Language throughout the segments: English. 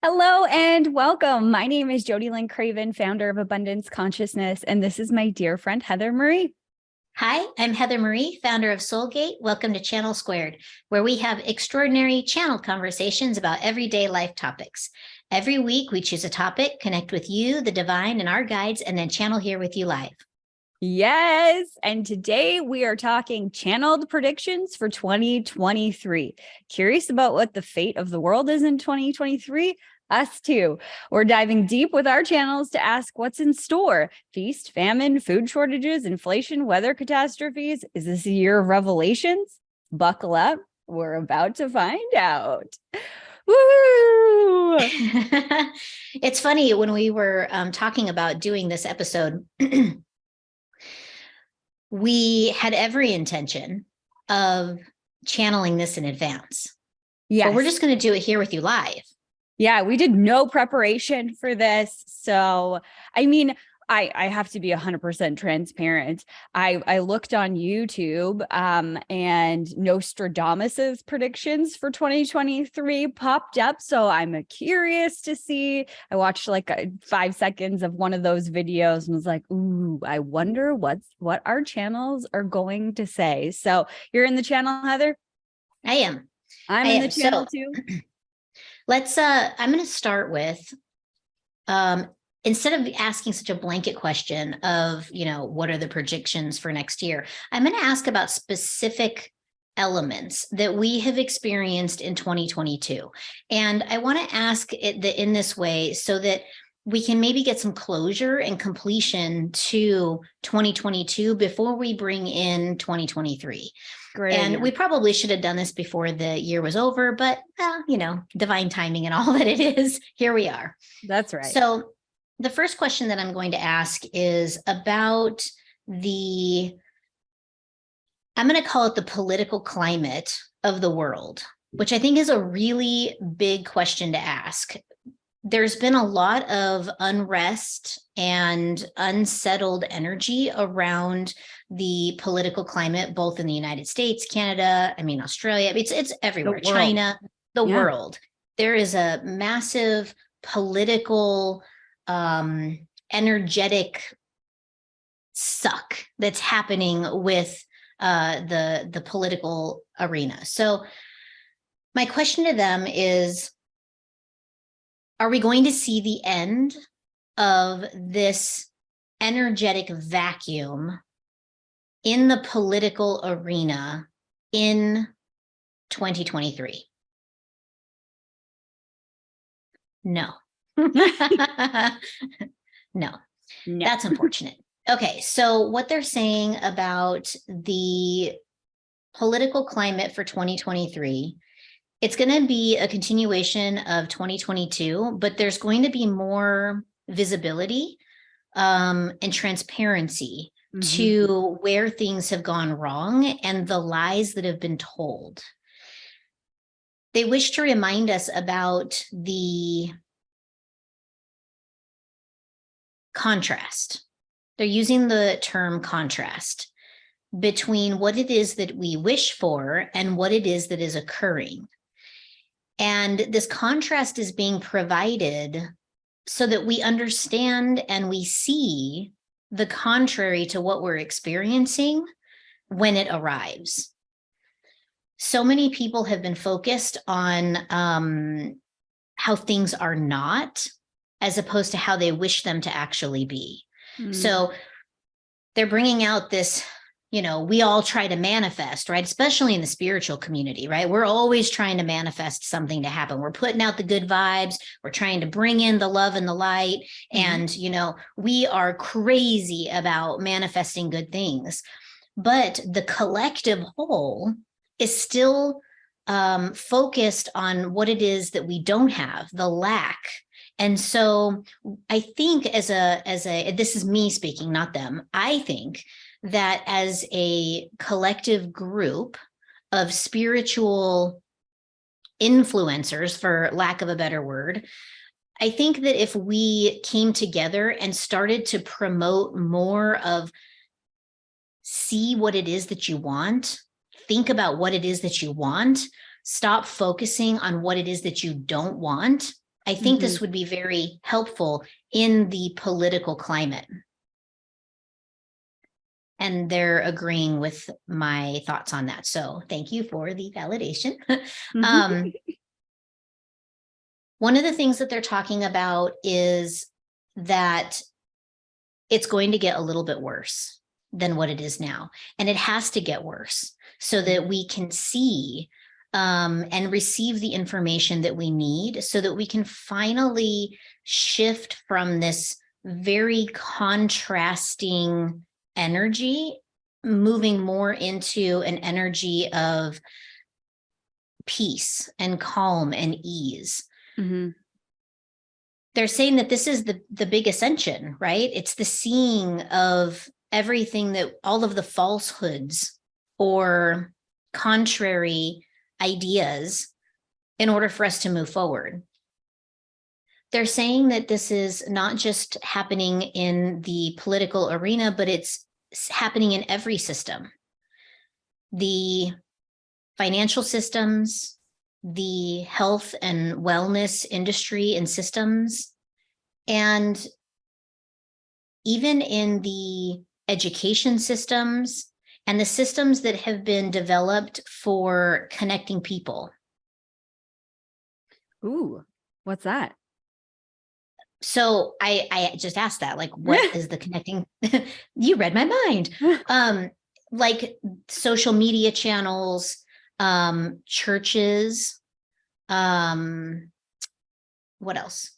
Hello and welcome. My name is Jody Lynn Craven, founder of Abundance Consciousness, and this is my dear friend, Heather Marie. Hi, I'm Heather Marie, founder of Soulgate. Welcome to Channel Squared, where we have extraordinary channel conversations about everyday life topics. Every week, we choose a topic, connect with you, the divine, and our guides, and then channel here with you live. Yes. And today we are talking channeled predictions for 2023. Curious about what the fate of the world is in 2023? Us too. We're diving deep with our channels to ask what's in store. Feast, famine, food shortages, inflation, weather catastrophes. Is this a year of revelations? Buckle up. We're about to find out. Woo! It's funny when we were talking about doing this episode, we had every intention of channeling this in advance. Yes. But we're just going to do it here with you live. Yeah, we did no preparation for this. So, I mean, I have to be 100% transparent. I looked on YouTube and Nostradamus's predictions for 2023 popped up. So I'm curious to see. I watched like 5 seconds of one of those videos and was like, ooh, I wonder what our channels are going to say. So you're in the channel, Heather? I am. I'm in the channel too. I'm going to start with, instead of asking such a blanket question of, what are the predictions for next year, I'm going to ask about specific elements that we have experienced in 2022. And I want to ask it in this way so that we can maybe get some closure and completion to 2022 before we bring in 2023. Great idea. We probably should have done this before the year was over, but divine timing and all that it is, here we are. That's right. So the first question that I'm going to ask is about I'm going to call it the political climate of the world, which I think is a really big question to ask. There's been a lot of unrest and unsettled energy around the political climate, both in the United States, Canada, Australia, it's everywhere, China, the world. There is a massive political, energetic suck that's happening with the political arena. So my question to them is, are we going to see the end of this energetic vacuum in the political arena in 2023? No. No, that's unfortunate. Okay, so what they're saying about the political climate for 2023, it's going to be a continuation of 2022, but there's going to be more visibility and transparency to where things have gone wrong and the lies that have been told. They wish to remind us about the contrast. They're using the term contrast between what it is that we wish for and what it is that is occurring. And this contrast is being provided so that we understand and we see the contrary to what we're experiencing when it arrives. So many people have been focused on how things are not, as opposed to how they wish them to actually be. So they're bringing out this, we all try to manifest, right? Especially in the spiritual community, right? We're always trying to manifest something to happen. We're putting out the good vibes. We're trying to bring in the love and the light. And, we are crazy about manifesting good things. But the collective whole is still focused on what it is that we don't have, the lack. And so I think this is me speaking, not them. I think that as a collective group of spiritual influencers, for lack of a better word, I think that if we came together and started to promote more of see what it is that you want, think about what it is that you want, stop focusing on what it is that you don't want, I think this would be very helpful in the political climate. And they're agreeing with my thoughts on that. So thank you for the validation. One of the things that they're talking about is that it's going to get a little bit worse than what it is now. And it has to get worse so that we can see and receive the information that we need so that we can finally shift from this very contrasting energy, moving more into an energy of peace and calm and ease. They're saying that this is the big ascension, right? It's the seeing of everything, that all of the falsehoods or contrary ideas in order for us to move forward. They're saying that this is not just happening in the political arena, but it's happening in every system. The financial systems, the health and wellness industry and systems, and even in the education systems and the systems that have been developed for connecting people. Ooh, what's that? So I just asked that, like, what is the connecting? You read my mind. Like social media channels, churches, what else?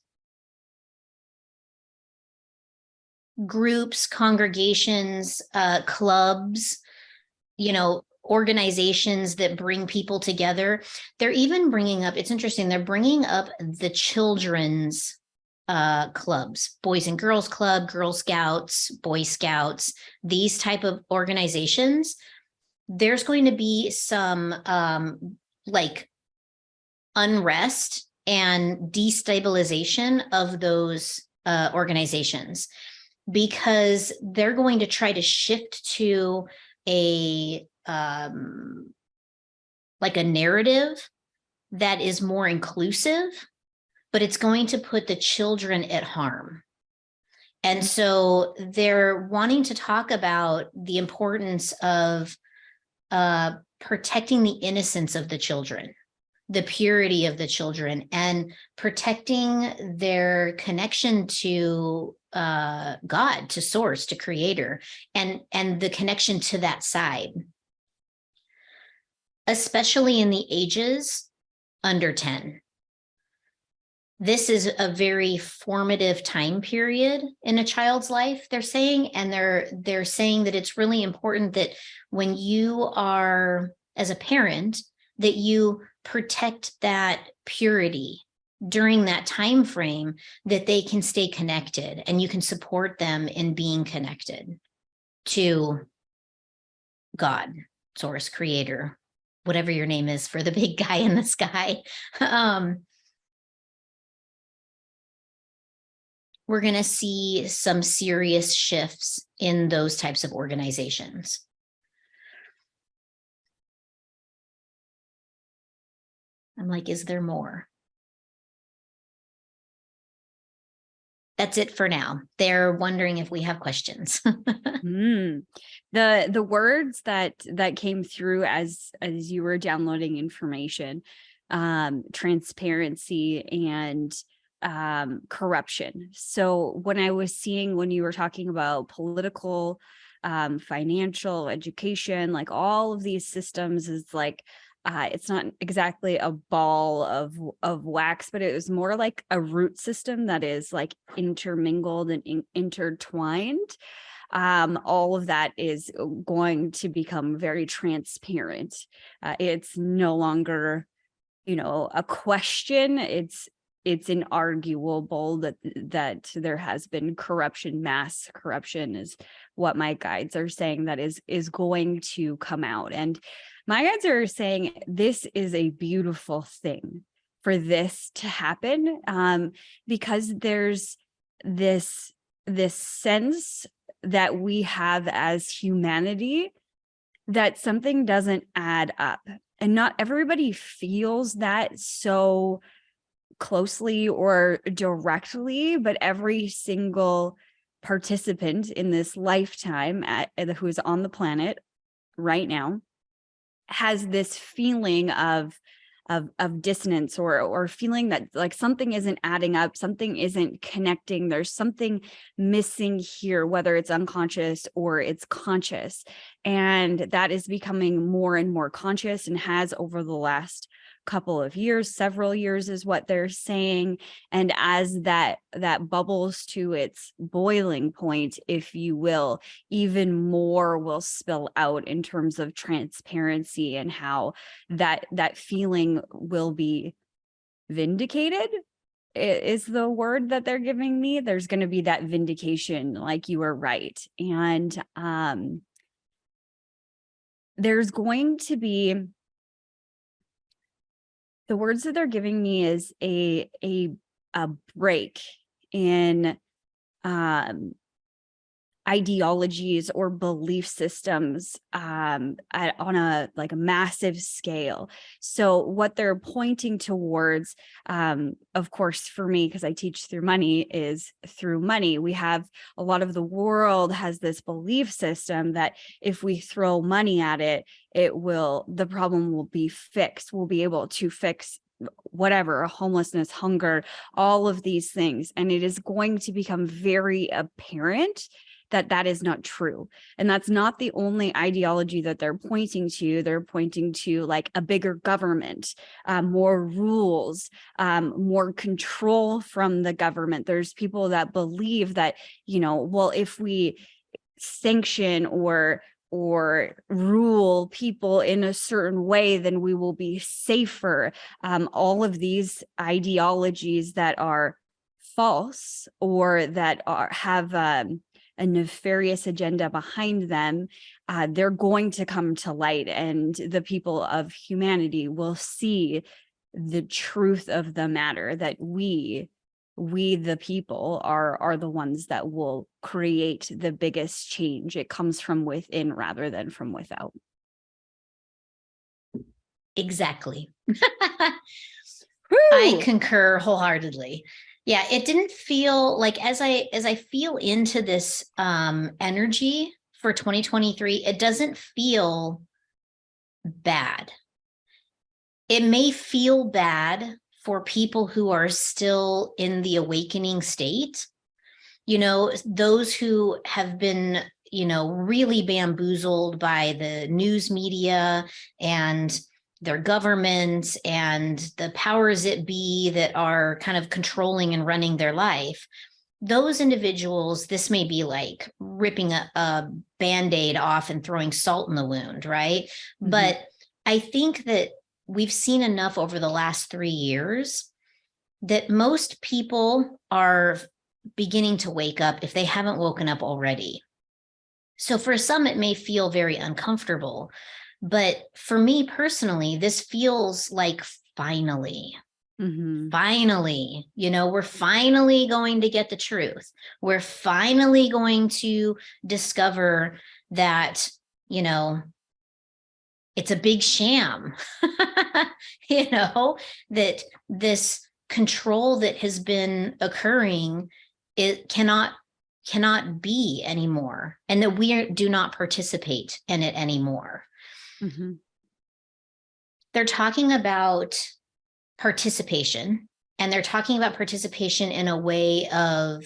Groups, congregations, clubs, organizations that bring people together. They're even bringing up, it's interesting, they're bringing up the children's clubs, Boys and Girls Club, Girl Scouts, Boy Scouts, these type of organizations. There's going to be some like unrest and destabilization of those organizations, because they're going to try to shift to a like a narrative that is more inclusive, but it's going to put the children at harm. And so they're wanting to talk about the importance of protecting the innocence of the children, the purity of the children, and protecting their connection to God, to source, to creator, and the connection to that side, especially in the ages under 10. This is a very formative time period in a child's life, they're saying, and they're saying that it's really important that when you are, as a parent, that you protect that purity during that time frame, that they can stay connected and you can support them in being connected to God, source, creator, whatever your name is for the big guy in the sky. We're going to see some serious shifts in those types of organizations. I'm like, is there more? That's it for now. They're wondering if we have questions. The words that came through as you were downloading information, transparency and corruption. So when you were talking about political, financial, education, like all of these systems is like, it's not exactly a ball of wax, but it was more like a root system that is like intermingled and intertwined. All of that is going to become very transparent. It's no longer, a question. It's inarguable that there has been corruption. Mass corruption is what my guides are saying that is going to come out. And my guides are saying this is a beautiful thing for this to happen, because there's this sense that we have as humanity that something doesn't add up, and not everybody feels that so closely or directly, but every single participant in this lifetime who's on the planet right now has this feeling of dissonance, or feeling that like something isn't adding up, something isn't connecting, there's something missing here, whether it's unconscious or it's conscious. And that is becoming more and more conscious, and has over the last couple of years, several years is what they're saying. And as that bubbles to its boiling point, if you will, even more will spill out in terms of transparency, and how that feeling will be vindicated is the word that they're giving me. There's going to be that vindication, like you were right. And there's going to be, the words that they're giving me is a break in ideologies or belief systems on a massive scale. So what they're pointing towards, of course, for me, because I teach through money, is through money. We have a lot of the world has this belief system that if we throw money at it, the problem will be fixed. We'll be able to fix whatever, homelessness, hunger, all of these things. And it is going to become very apparent that that is not true. And that's not the only ideology that they're pointing to. They're pointing to like a bigger government, more rules, more control from the government. There's people that believe that, well, if we sanction or rule people in a certain way, then we will be safer. All of these ideologies that are false, or that have a nefarious agenda behind them, they're going to come to light, and the people of humanity will see the truth of the matter, that we the people are the ones that will create the biggest change. It comes from within rather than from without. Exactly. I concur wholeheartedly. Yeah, it didn't feel like, as I feel into this energy for 2023, it doesn't feel bad. It may feel bad for people who are still in the awakening state, those who have been, really bamboozled by the news media and their governments and the powers that be that are kind of controlling and running their life. Those individuals, this may be like ripping a Band-Aid off and throwing salt in the wound, right? Mm-hmm. But I think that we've seen enough over the last 3 years that most people are beginning to wake up if they haven't woken up already. So for some, it may feel very uncomfortable. But for me personally, this feels like finally, finally, we're finally going to get the truth. We're finally going to discover that, it's a big sham, that this control that has been occurring, it cannot be anymore, and that we do not participate in it anymore. Mm-hmm. They're talking about participation, and they're talking about participation in a way of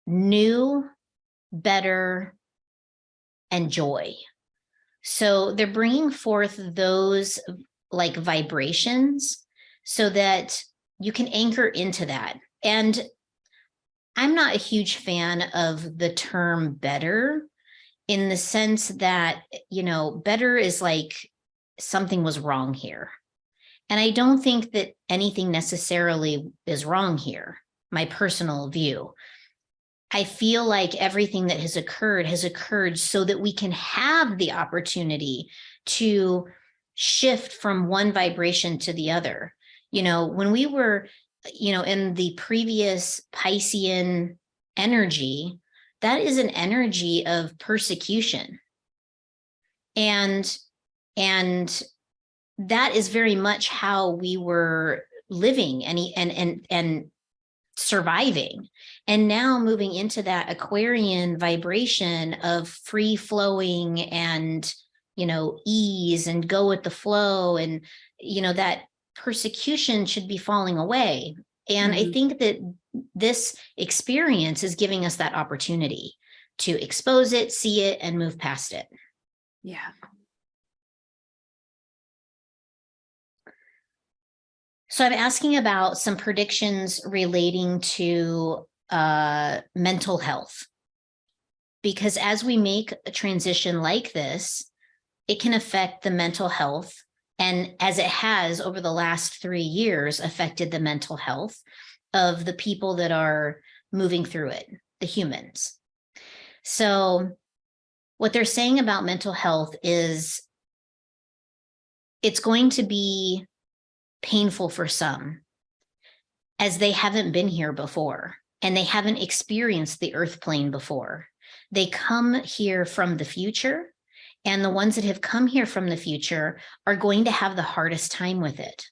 new, better, and joy. So they're bringing forth those like vibrations so that you can anchor into that. And I'm not a huge fan of the term better, in the sense that, better is like something was wrong here. And I don't think that anything necessarily is wrong here, my personal view. I feel like everything that has occurred so that we can have the opportunity to shift from one vibration to the other. When we were, in the previous Piscean energy, that is an energy of persecution. And that is very much how we were living and surviving. And now moving into that Aquarian vibration of free flowing and, ease and go with the flow. And, that persecution should be falling away. And I think that this experience is giving us that opportunity to expose it, see it, and move past it. Yeah. So I'm asking about some predictions relating to mental health. Because as we make a transition like this, it can affect the mental health. And as it has over the last 3 years, affected the mental health of the people that are moving through it, the humans. So what they're saying about mental health is it's going to be painful for some, as they haven't been here before and they haven't experienced the earth plane before. They come here from the future, and the ones that have come here from the future are going to have the hardest time with it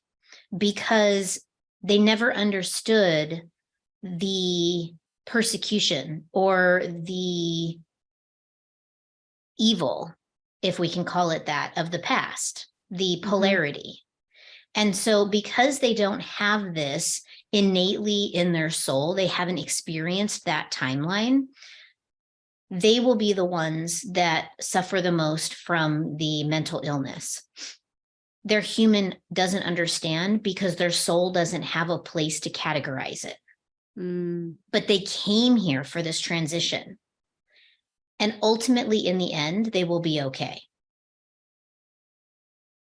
because they never understood the persecution or the evil, if we can call it that, of the past, the polarity. And so because they don't have this innately in their soul, they haven't experienced that timeline, they will be the ones that suffer the most from the mental illness. Their human doesn't understand because their soul doesn't have a place to categorize it. But they came here for this transition. And ultimately, in the end, they will be okay.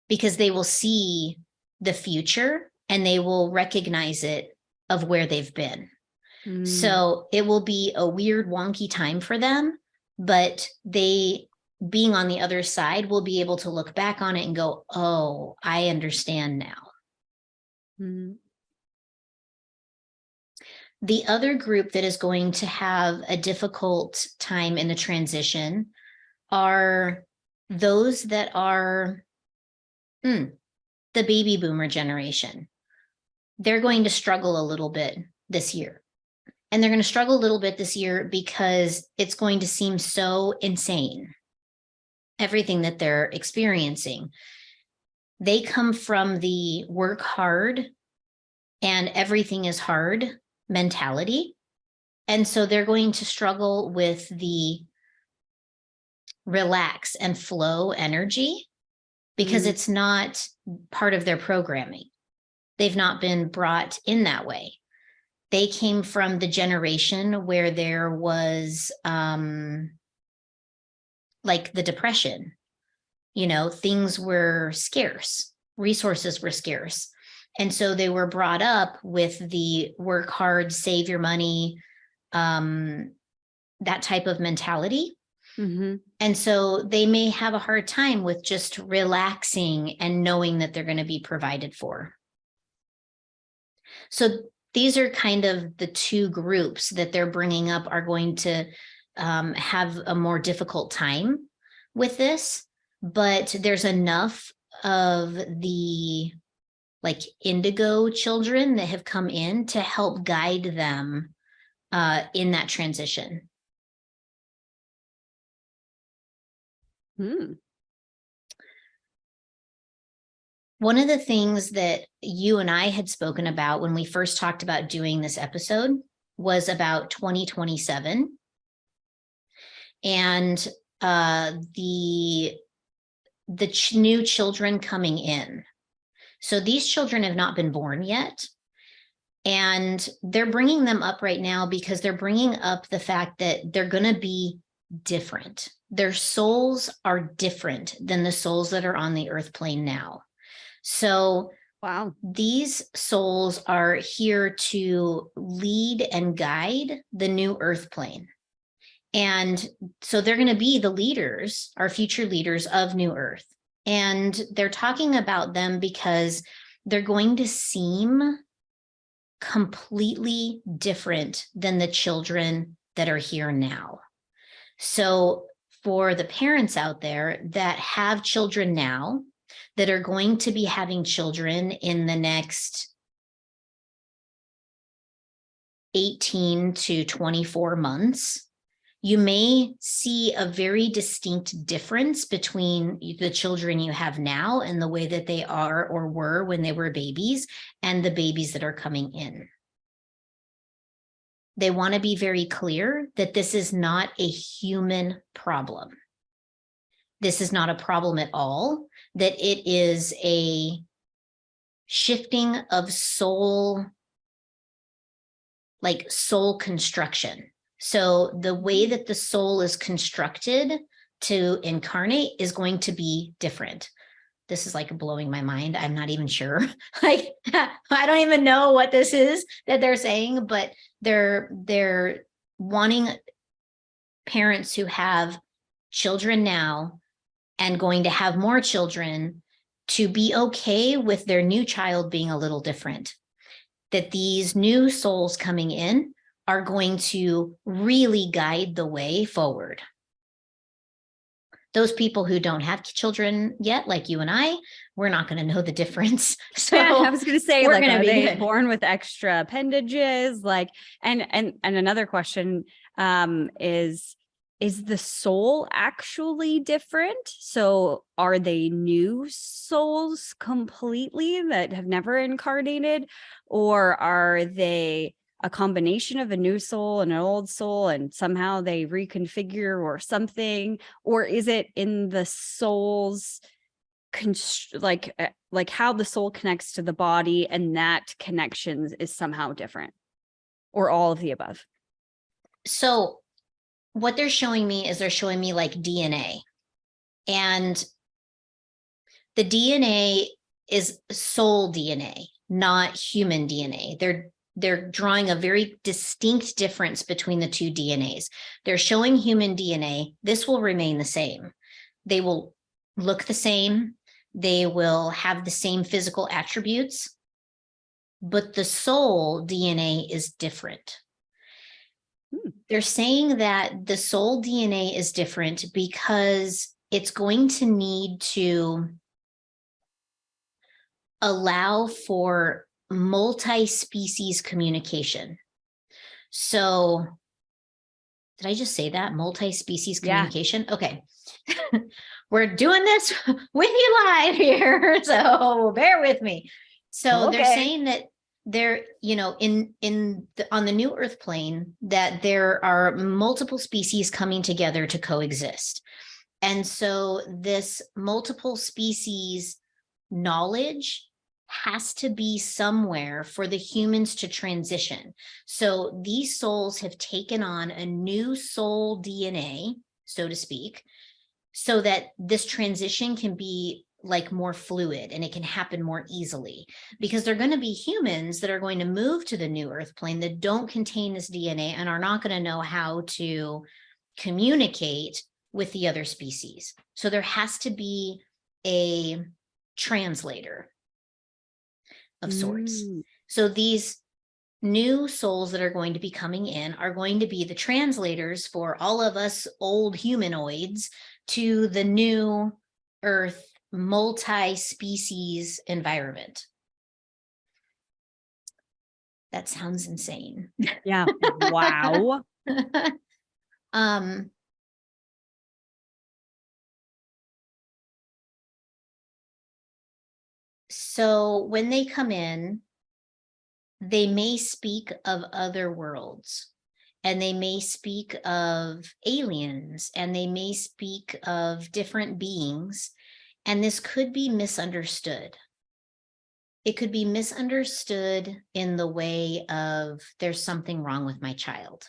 Because they will see the future and they will recognize it of where they've been. So it will be a weird, wonky time for them, but they, being on the other side, will be able to look back on it and go, oh, I understand now. The other group that is going to have a difficult time in the transition are those that are the baby boomer generation. They're going to struggle a little bit this year. And they're going to struggle a little bit this year because it's going to seem so insane, everything that they're experiencing. They come from the work hard and everything is hard mentality. And so they're going to struggle with the relax and flow energy because it's not part of their programming. They've not been brought in that way. They came from the generation where there was like the Depression, things were scarce, resources were scarce. And so they were brought up with the work hard, save your money, that type of mentality. And so they may have a hard time with just relaxing and knowing that they're going to be provided for. So these are kind of the two groups that they're bringing up are going to have a more difficult time with this, but there's enough of the indigo children that have come in to help guide them in that transition. One of the things that you and I had spoken about when we first talked about doing this episode was about 2027 and the new children coming in. So these children have not been born yet. And they're bringing them up right now because they're bringing up the fact that they're going to be different. Their souls are different than the souls that are on the earth plane now. So wow, these souls are here to lead and guide the new earth plane. And so they're going to be the leaders, our future leaders of New Earth. And they're talking about them because they're going to seem completely different than the children that are here now. So for the parents out there that have children now, that are going to be having children in the next 18 to 24 months, you may see a very distinct difference between the children you have now and the way that they are or were when they were babies and the babies that are coming in. They want to be very clear that this is not a human problem. This is not a problem at all, that it is a shifting of soul, like soul construction. So the way that the soul is constructed to incarnate is going to be different. This is like blowing my mind. I'm not even sure. Like, I don't even know what this is that they're saying, but they're wanting parents who have children now and going to have more children to be okay with their new child being a little different. That these new souls coming in are going to really guide the way forward. Those people who don't have children yet, like you and I, we're not going to know the difference. So yeah, I was going to say, like, are they good. born with extra appendages? Like, and another question is the soul actually different? So are they new souls completely that have never incarnated, or are they a combination of a new soul and an old soul and somehow they reconfigure or something? Or is it in the soul's like how the soul connects to the body, and that connection is somehow different, or all of the above? So what they're showing me is they're showing me like DNA, and the DNA is soul DNA, not human DNA. They're drawing a very distinct difference between the two DNAs. They're showing human DNA. This will remain the same. They will look the same. They will have the same physical attributes, but the soul DNA is different. They're saying that the soul DNA is different because it's going to need to allow for multi-species communication. So did I just say that? Multi-species communication? Yeah. Okay. We're doing this with you live here, so bear with me. So they're saying that they're, you know, on the new Earth plane, that there are multiple species coming together to coexist. And so this multiple species knowledge has to be somewhere for the humans to transition. So these souls have taken on a new soul DNA, so to speak, so that this transition can be like more fluid and it can happen more easily, because they're going to be humans that are going to move to the new Earth plane that don't contain this DNA and are not going to know how to communicate with the other species. So there has to be a translator of sorts. So these new souls that are going to be coming in are going to be the translators for all of us old humanoids to the new Earth multi-species environment. That sounds insane. Yeah. Wow. So when they come in, they may speak of other worlds, and they may speak of aliens, and they may speak of different beings, and this could be misunderstood. It could be misunderstood in the way of, there's something wrong with my child.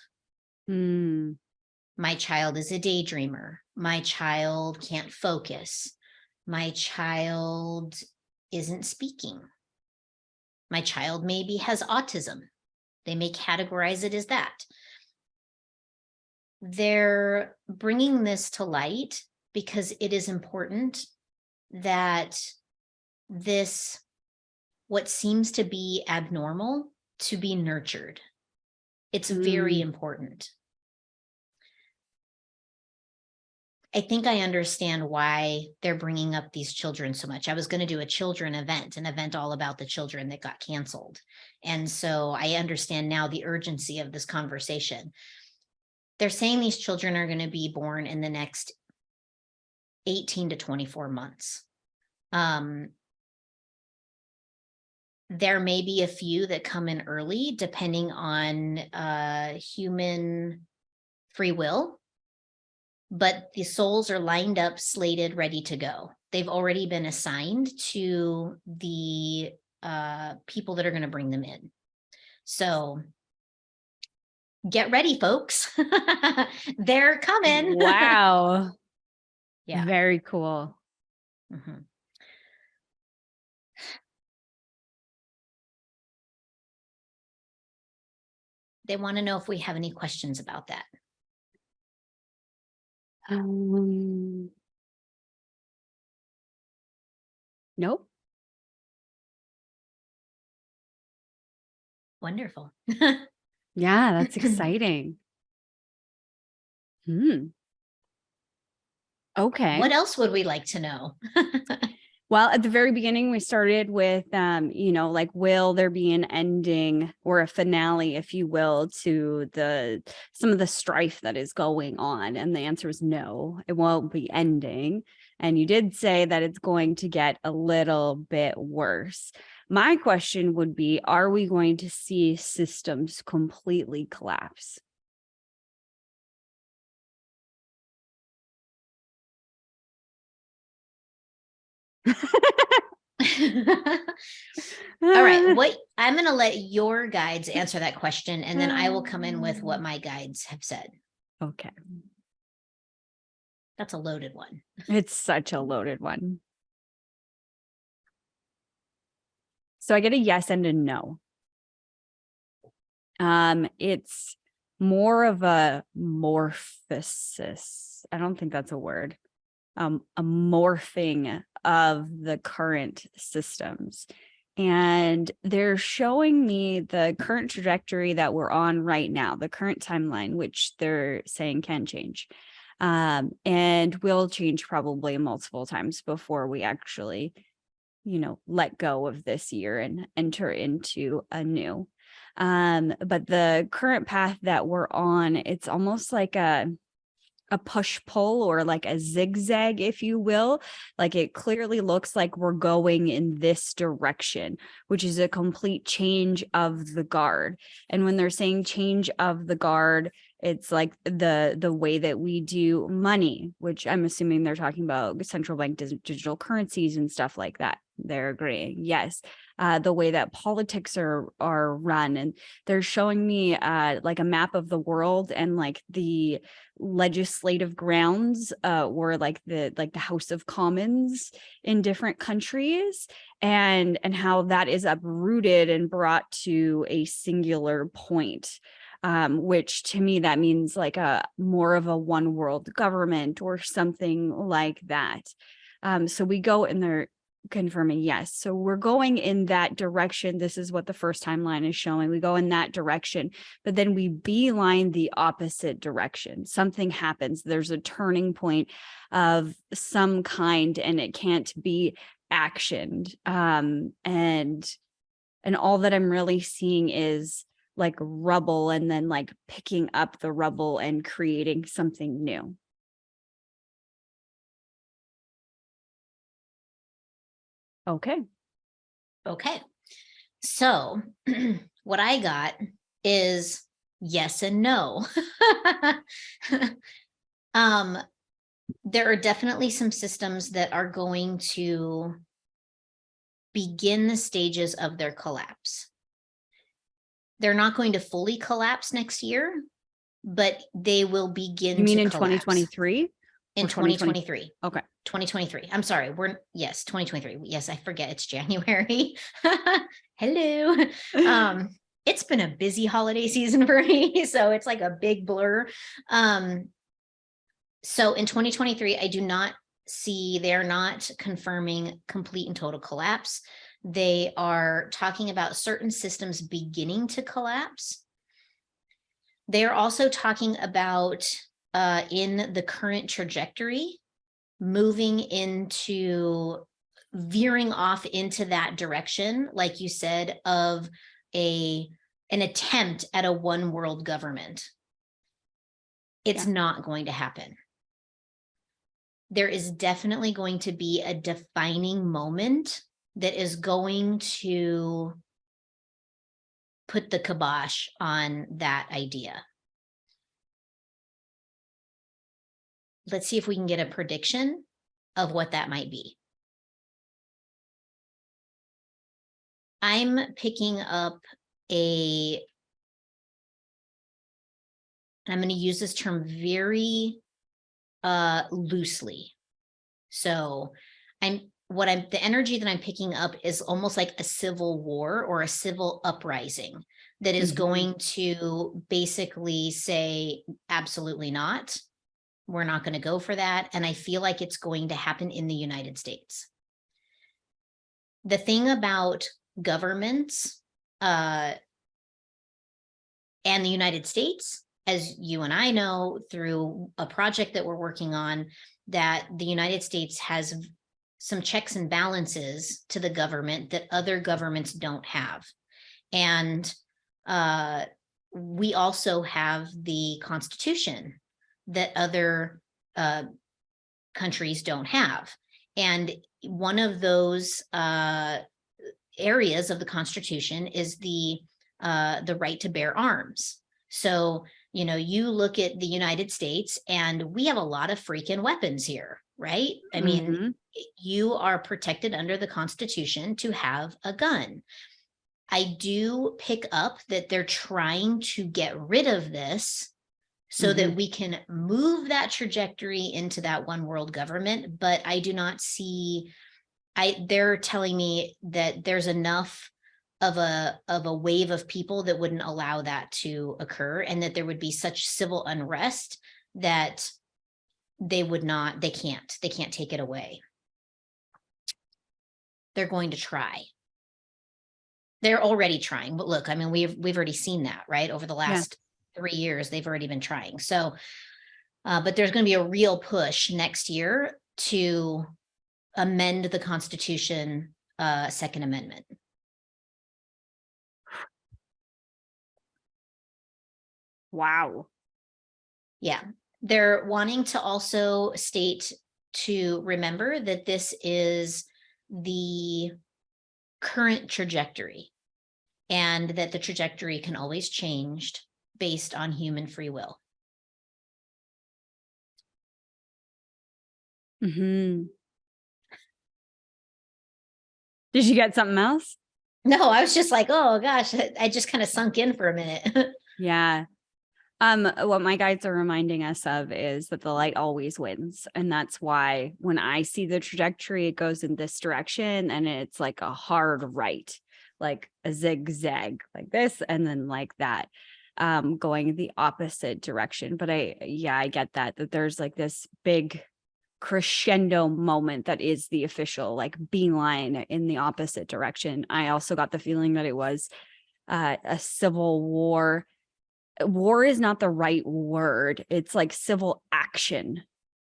My child is a daydreamer. My child can't focus. My child isn't speaking. My child maybe has autism. They may categorize it as that. They're bringing this to light because it is important that this, what seems to be abnormal, to be nurtured. It's very important. I think I understand why they're bringing up these children so much. I was going to do a children event, an event all about the children that got canceled. And so I understand now the urgency of this conversation. They're saying these children are going to be born in the next 18 to 24 months. There may be a few that come in early, depending on human free will, but the souls are lined up, slated, ready to go. They've already been assigned to the people that are going to bring them in. So get ready, folks. They're coming. Wow. Yeah. Very cool. Mm-hmm. They want to know if we have any questions about that. Nope. Wonderful. Yeah, that's exciting. Okay. What else would we like to know? Well, at the very beginning, we started with, like, will there be an ending or a finale, if you will, to some of the strife that is going on? And the answer is no, it won't be ending. And you did say that it's going to get a little bit worse. My question would be, are we going to see systems completely collapse? All right, what I'm going to let your guides answer that question, and then I will come in with what my guides have said. Okay. That's a loaded one. It's such a loaded one. So I get a yes and a no. It's more of a morphosis. I don't think that's a word. A morphing of the current systems. And they're showing me the current trajectory that we're on right now, the current timeline, which they're saying can change. And will change probably multiple times before we actually, let go of this year and enter into a new. But the current path that we're on, it's almost like a push pull or like a zigzag, if you will. Like, it clearly looks like we're going in this direction, which is a complete change of the guard. And when they're saying change of the guard, it's like the way that we do money, which I'm assuming they're talking about central bank digital currencies and stuff like that. They're agreeing. Yes. The way that politics are run, and they're showing me like a map of the world, and like the legislative grounds were like the House of Commons in different countries, and how that is uprooted and brought to a singular point. Which to me, that means like a more of a one world government or something like that. So we go in there confirming yes. So we're going in that direction. This is what the first timeline is showing. We go in that direction, but then we beeline the opposite direction. Something happens. There's a turning point of some kind, and it can't be actioned. And all that I'm really seeing is like rubble, and then like picking up the rubble and creating something new. Okay. So what I got is yes and no. There are definitely some systems that are going to begin the stages of their collapse. They're not going to fully collapse next year, but they will begin You mean to in collapse. 2023? In 2023. Okay. 2023. I'm sorry. 2023. Yes, I forget it's January. Hello. It's been a busy holiday season for me, so it's like a big blur. So in 2023, I do not see, they're not confirming complete and total collapse. They are talking about certain systems beginning to collapse. They are also talking about in the current trajectory, moving into veering off into that direction, like you said, of an attempt at a one world government. It's not going to happen. There is definitely going to be a defining moment that is going to put the kibosh on that idea. Let's see if we can get a prediction of what that might be. I'm picking up I'm going to use this term very loosely. So the energy that I'm picking up is almost like a civil war or a civil uprising that is going to basically say, absolutely not. We're not going to go for that. And I feel like it's going to happen in the United States. The thing about governments and the United States, as you and I know through a project that we're working on, that the United States has some checks and balances to the government that other governments don't have. And we also have the Constitution that other countries don't have. And one of those areas of the Constitution is the right to bear arms. So, you look at the United States and we have a lot of freaking weapons here, right? I mean, you are protected under the Constitution to have a gun. I do pick up that they're trying to get rid of this so that we can move that trajectory into that one world government. But I do not see, they're telling me that there's enough of a wave of people that wouldn't allow that to occur, and that there would be such civil unrest that they can't take it away. They're going to try. They're already trying, but look, I mean, we've already seen that, right? Over the last 3 years, they've already been trying. So, but there's going to be a real push next year to amend the Constitution, Second Amendment. Wow. Yeah. They're wanting to also state to remember that this is the current trajectory and that the trajectory can always change based on human free will. Did you get something else? No, I was just like, oh gosh, I just kind of sunk in for a minute. Yeah. What my guides are reminding us of is that the light always wins. And that's why when I see the trajectory, it goes in this direction and it's like a hard right, like a zigzag like this, and then like that, going the opposite direction. But I get that there's like this big crescendo moment that is the official like beeline in the opposite direction. I also got the feeling that it was a civil war. War is not the right word. It's like civil action.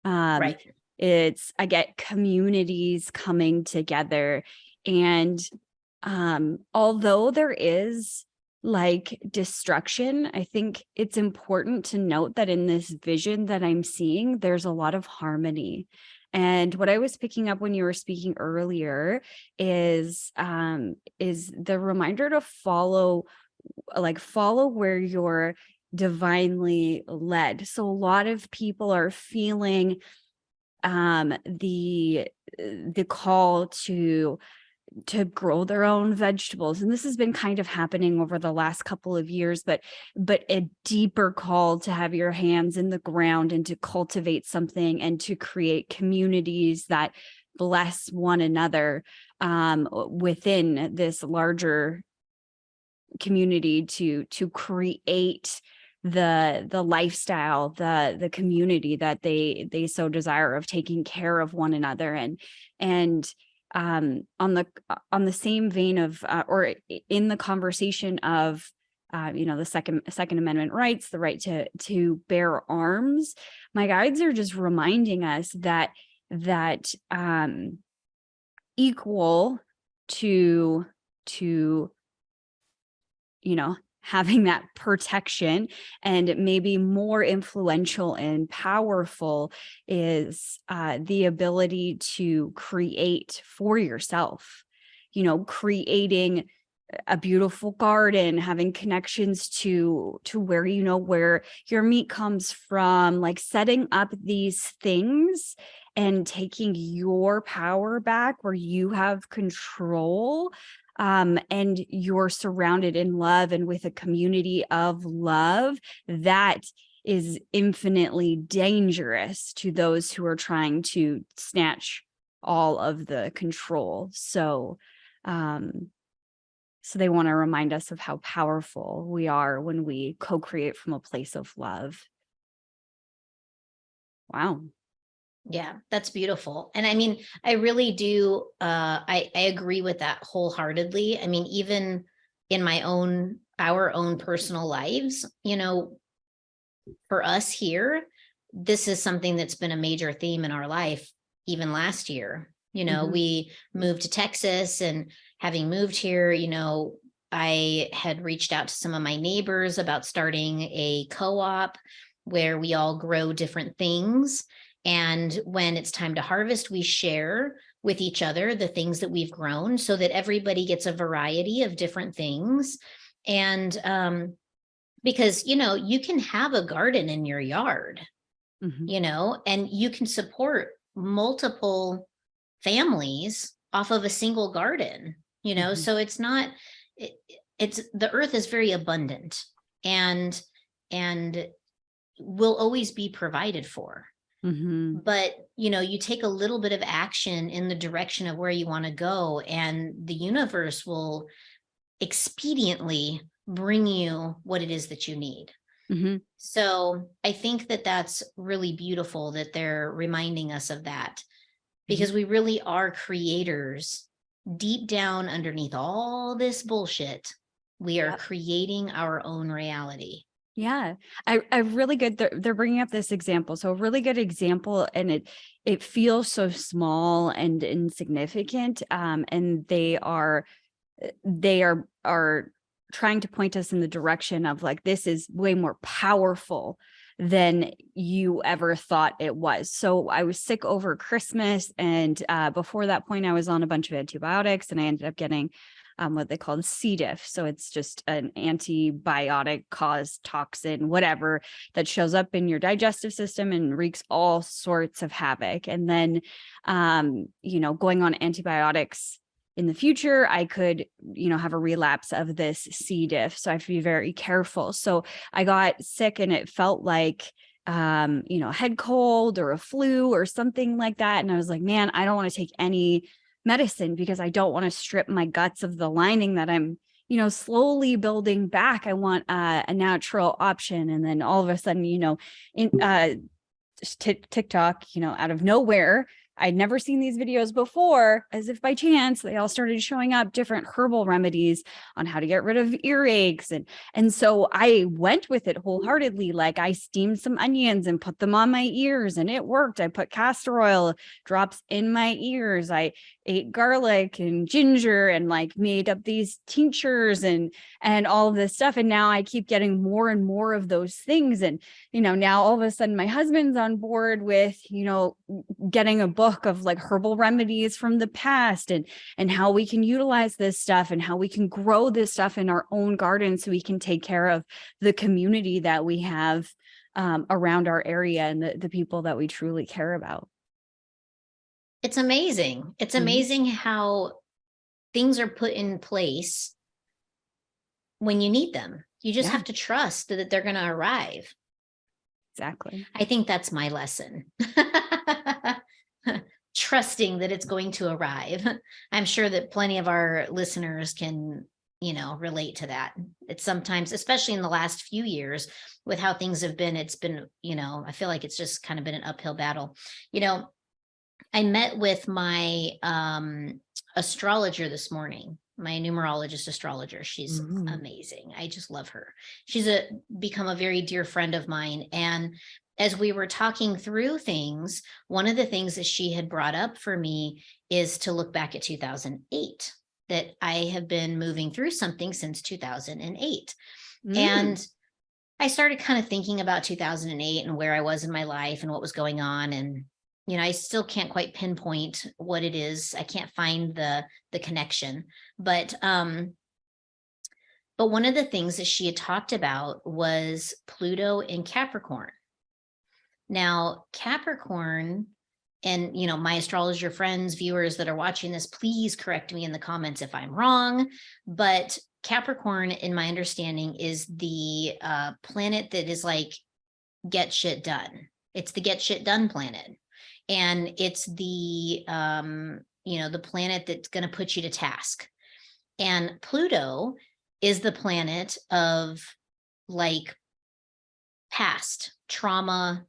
Right. I get communities coming together, and although there is like destruction, I think it's important to note that in this vision that I'm seeing, there's a lot of harmony. And what I was picking up when you were speaking earlier is the reminder to follow where you're divinely led. So a lot of people are feeling the call to grow their own vegetables, and this has been kind of happening over the last couple of years, but a deeper call to have your hands in the ground and to cultivate something and to create communities that bless one another within this larger community, to create the lifestyle, the community that they so desire, of taking care of one another. And on the same vein of or in the conversation of the Second Amendment rights, the right to bear arms. My guides are just reminding us that equal to having that protection, and maybe more influential and powerful is the ability to create for yourself, creating a beautiful garden, having connections to where where your meat comes from, like setting up these things and taking your power back where you have control, and you're surrounded in love and with a community of love that is infinitely dangerous to those who are trying to snatch all of the control. So they want to remind us of how powerful we are when we co-create from a place of love. Wow. Yeah, that's beautiful. And I mean, I really do, I agree with that wholeheartedly. I mean, even in our own personal lives, for us here, this is something that's been a major theme in our life, even last year. We moved to Texas, and having moved here, I had reached out to some of my neighbors about starting a co-op where we all grow different things. And when it's time to harvest, we share with each other the things that we've grown so that everybody gets a variety of different things. And because, you can have a garden in your yard, and you can support multiple families off of a single garden, so it's not, it's the earth is very abundant, and will always be provided for. But, you take a little bit of action in the direction of where you want to go, and the universe will expediently bring you what it is that you need. So I think that that's really beautiful that they're reminding us of that, because we really are creators deep down underneath all this bullshit. We are creating our own reality. Yeah, I really good. They're bringing up this example. So a really good example, and it feels so small and insignificant. And they are trying to point us in the direction of like, this is way more powerful than you ever thought it was. So I was sick over Christmas, and before that point, I was on a bunch of antibiotics, and I ended up getting what they call C. diff. So it's just an antibiotic caused toxin, whatever, that shows up in your digestive system and wreaks all sorts of havoc. And then, going on antibiotics in the future, I could, have a relapse of this C. diff. So I have to be very careful. So I got sick, and it felt like, head cold or a flu or something like that. And I was like, man, I don't want to take any medicine because I don't want to strip my guts of the lining that I'm, slowly building back. I want a natural option. And then all of a sudden, in TikTok, out of nowhere, I'd never seen these videos before, as if by chance, they all started showing up different herbal remedies on how to get rid of earaches. And so I went with it wholeheartedly. Like, I steamed some onions and put them on my ears, and it worked. I put castor oil drops in my ears. I ate garlic and ginger and like made up these tinctures and all of this stuff. And now I keep getting more and more of those things. And, now all of a sudden my husband's on board with, getting a book of like herbal remedies from the past, and how we can utilize this stuff and how we can grow this stuff in our own garden so we can take care of the community that we have around our area and the people that we truly care about. It's amazing. It's amazing how things are put in place when you need them. You just have to trust that they're going to arrive. Exactly. I think that's my lesson. Trusting that it's going to arrive. I'm sure that plenty of our listeners can, relate to that. It's sometimes, especially in the last few years with how things have been, it's been, I feel like it's just kind of been an uphill battle. I met with my astrologer this morning, my numerologist astrologer. She's Mm. amazing. I just love her. She's become a very dear friend of mine. And as we were talking through things, one of the things that she had brought up for me is to look back at 2008, that I have been moving through something since 2008. Mm. And I started kind of thinking about 2008 and where I was in my life and what was going on. And, I still can't quite pinpoint what it is. I can't find the connection, but one of the things that she had talked about was Pluto in Capricorn. Now, Capricorn, and my astrologer friends, viewers that are watching this, please correct me in the comments if I'm wrong, but Capricorn, in my understanding, is the planet that is like get shit done. It's the get shit done planet. And it's the the planet that's going to put you to task. And Pluto is the planet of like past trauma,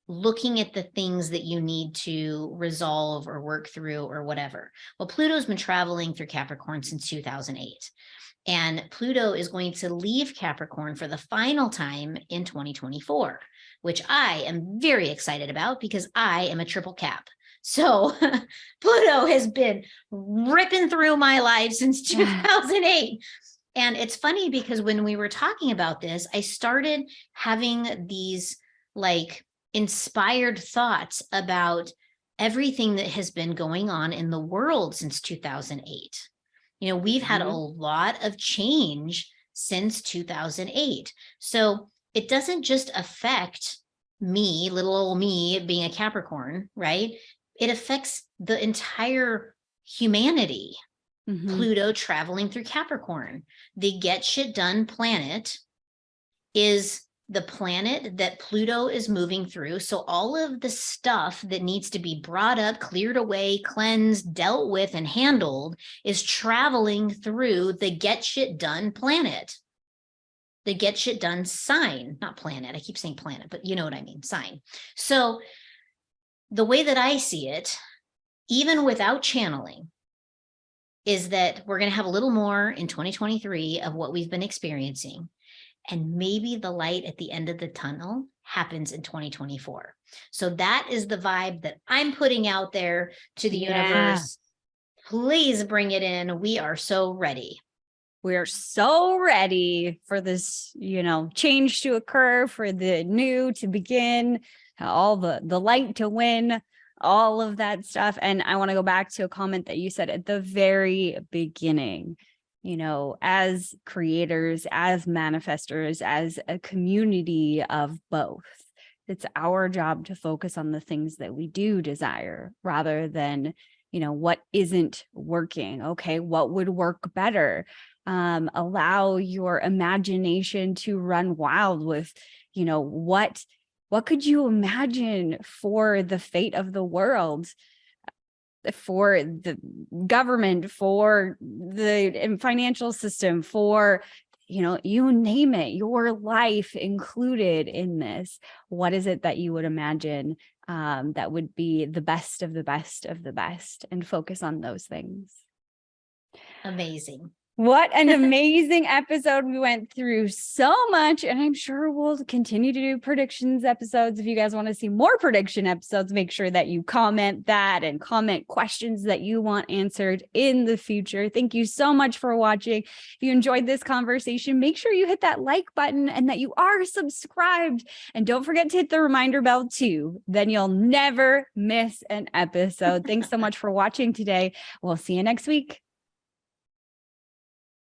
looking at the things that you need to resolve or work through or whatever. Well, Pluto's been traveling through Capricorn since 2008. And Pluto is going to leave Capricorn for the final time in 2024, which I am very excited about because I am a triple cap. So Pluto has been ripping through my life since 2008. And it's funny because when we were talking about this, I started having these like inspired thoughts about everything that has been going on in the world since 2008. We've had a lot of change since 2008. So it doesn't just affect me, little old me being a Capricorn, right? It affects the entire humanity. Pluto traveling through Capricorn. The get shit done planet is the planet that Pluto is moving through. So all of the stuff that needs to be brought up, cleared away, cleansed, dealt with, and handled is traveling through the get shit done planet. The get shit done sign, not planet. I keep saying planet, but you know what I mean, sign. So the way that I see it, even without channeling, is that we're going to have a little more in 2023 of what we've been experiencing. And maybe the light at the end of the tunnel happens in 2024. So that is the vibe that I'm putting out there to the universe. Please bring it in. We are so ready. We are so ready for this, change to occur, for the new to begin, all the light to win, all of that stuff. And I want to go back to a comment that you said at the very beginning. As creators, as manifestors, as a community of both, it's our job to focus on the things that we do desire rather than, what isn't working. Okay, what would work better? Allow your imagination to run wild with, what could you imagine for the fate of the world, for the government, for the financial system, for, you name it, your life included in this. What is it that you would imagine that would be the best of the best of the best, and focus on those things. Amazing. What an amazing episode. We went through so much, and I'm sure we'll continue to do predictions episodes. If you guys want to see more prediction episodes, make sure that you comment that and comment questions that you want answered in the future. Thank you so much for watching. If you enjoyed this conversation, make sure you hit that like button and that you are subscribed. And don't forget to hit the reminder bell too. Then you'll never miss an episode. Thanks so much for watching today. We'll see you next week.